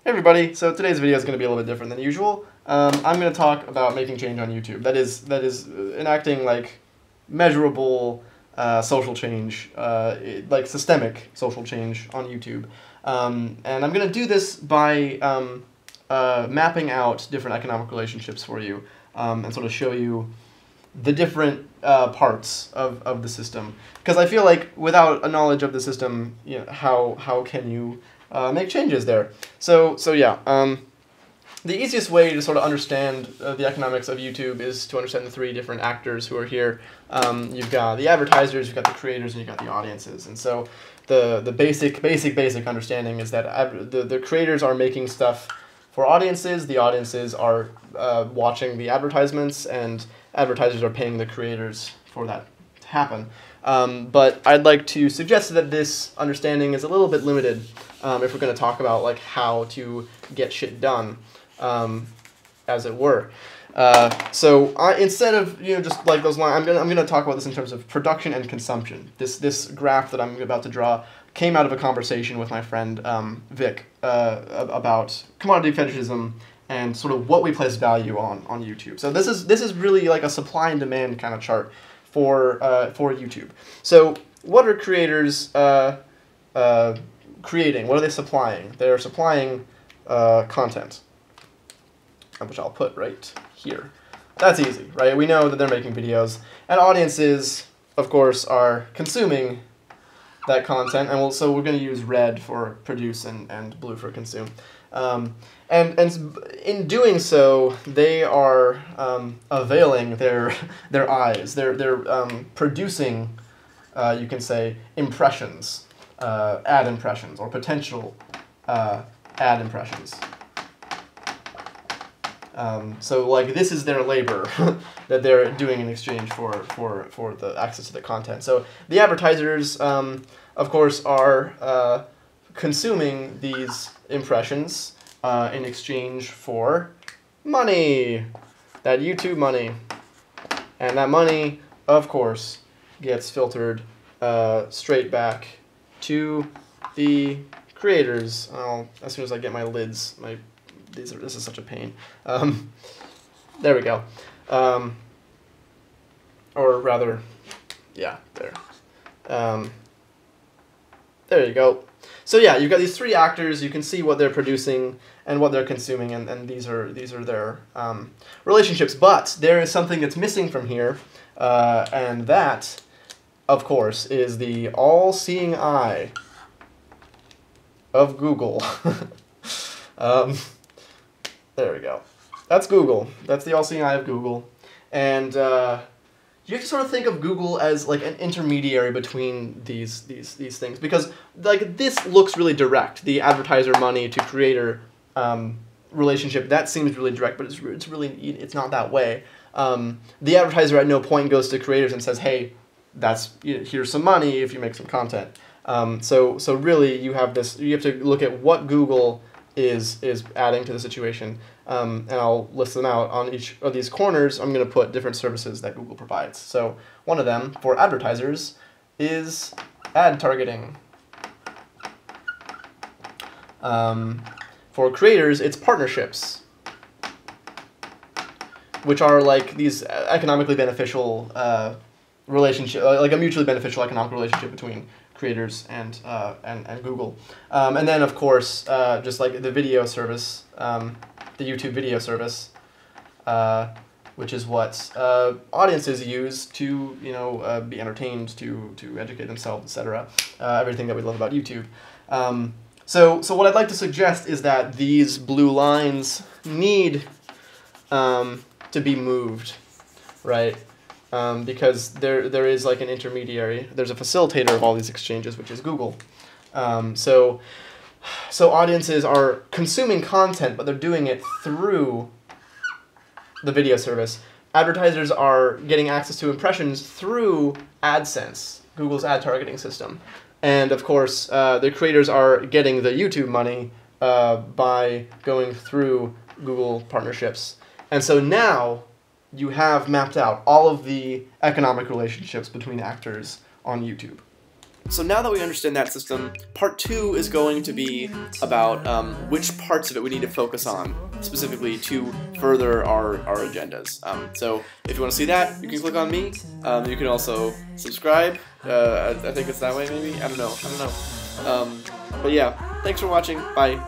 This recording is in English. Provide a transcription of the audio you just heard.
Hey everybody, so today's video is going to be a little bit different than usual. I'm going to talk about making change on YouTube. That is enacting like measurable social change, like systemic social change on YouTube. And I'm going to do this by mapping out different economic relationships for you and sort of show you the different parts of the system. Because I feel like without a knowledge of the system, you know, how can you make changes there? So yeah, the easiest way to sort of understand the economics of YouTube is to understand the three different actors who are here. You've got the advertisers, you've got the creators, and you've got the audiences. And so the basic understanding is that the creators are making stuff for audiences, the audiences are watching the advertisements, and advertisers are paying the creators for that to happen. But I'd like to suggest that this understanding is a little bit limited if we're going to talk about like how to get shit done, as it were. So instead of just like those lines, I'm gonna talk about this in terms of production and consumption. This graph that I'm about to draw came out of a conversation with my friend Vic about commodity fetishism and sort of what we place value on YouTube. So this is really like a supply and demand kind of chart for YouTube. So what are creators creating? What are they supplying? They're supplying content, which I'll put right here. That's easy, right? We know that they're making videos, and audiences, of course, are consuming that content, and so we're going to use red for produce and blue for consume. And in doing so, they are availing their eyes. They're producing, you can say, impressions, ad impressions, or potential ad impressions. So like this is their labor that they're doing in exchange for the access to the content. So the advertisers, of course, are consuming these impressions in exchange for money, that YouTube money. And that money, of course, gets filtered straight back to the creators. As soon as I get my lids, this is such a pain. There we go. Or rather, yeah, there. There you go. So yeah, you've got these three actors. You can see what they're producing and what they're consuming, and these are their relationships. But there is something that's missing from here, and that, of course, is the all-seeing eye of Google. There we go. That's Google. That's the all-seeing eye of Google. And you have to sort of think of Google as like an intermediary between these things, because like this looks really direct. The advertiser money to creator relationship, that seems really direct, but it's not that way. The advertiser at no point goes to creators and says, "Hey, here's some money if you make some content." So really you have to look at what Google is adding to the situation, and I'll list them out. On each of these corners, I'm going to put different services that Google provides. So one of them, for advertisers, is ad targeting. For creators, it's partnerships, which are like these economically beneficial relationship, like a mutually beneficial economic relationship between creators and Google. And then, of course, just like the video service, the YouTube video service, which is what audiences use to be entertained, to educate themselves, etc. Everything that we love about YouTube. So what I'd like to suggest is that these blue lines need to be moved, right? Because there is like an intermediary. There's a facilitator of all these exchanges, which is Google. So audiences are consuming content, but they're doing it through the video service. Advertisers are getting access to impressions through AdSense, Google's ad targeting system. And of course, the creators are getting the YouTube money by going through Google partnerships. And so now you have mapped out all of the economic relationships between actors on YouTube. So now that we understand that system, part 2 is going to be about which parts of it we need to focus on, specifically to further our agendas. So if you want to see that, you can click on me. You can also subscribe. I think it's that way, maybe? I don't know. But yeah, thanks for watching. Bye.